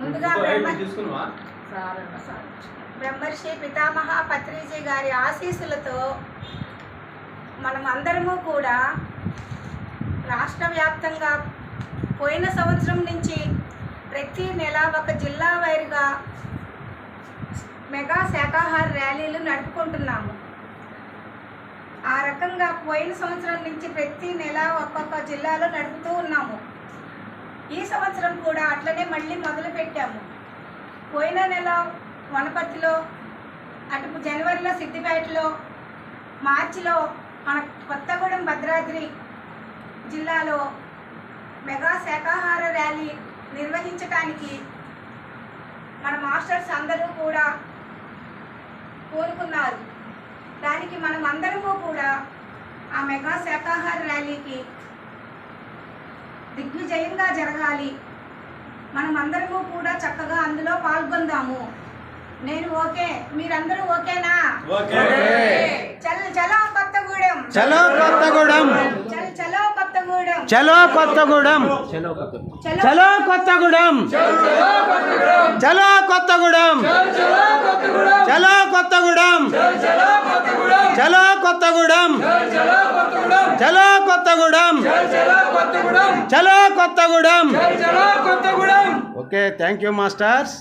ముందుగా బ్రహ్మర్షి పితామహ పత్రిజీ గారి ఆశీస్సులతో మనం అందరము కూడా రాష్ట్ర వ్యాప్తంగా పోయిన సంవత్సరం నుంచి ప్రతి నెల ఒక జిల్లా వైరుగా మెగా శాకాహార ర్యాలీలు నడుపుకుంటున్నాము. ఆ రకంగా పోయిన సంవత్సరం నుంచి ప్రతి నెల ఒక్కొక్క జిల్లాలో నడుపుతూ ఉన్నాము. ఈ సంవత్సరం కూడా అట్లనే మళ్ళీ మొదలుపెట్టాము. పోయిన నెల వనపర్తిలో, అటు జనవరిలో సిద్దిపేటలో, మార్చిలో మన కొత్తగూడెం భద్రాద్రి జిల్లాలో మెగా శాకాహార ర్యాలీ నిర్వహించడానికి మన మాస్టర్స్ అందరూ కూడా కోరుకున్నారు. దానికి మనం అందరము కూడా ఆ మెగా శాకాహార ర్యాలీకి దిగ్విజయంగా జరగాలి. మనం అందరము కూడా చక్కగా అందులో పాల్గొందాము. నేను ఓకే, మీరందరూ ఓకేనా? చలో కొత్తగూడెం, చలో కొత్తగూడెం, చలో కొత్తగూడెం, చలో కొత్తగూడెం, చలో కొత్తగూడెం, చలో కొత్తగూడెం, చలో కొత్తగూడెం, చలో కొత్తగూడెం, చలో కొత్తగూడెం, చలో Kothagudem. Okay, thank you masters.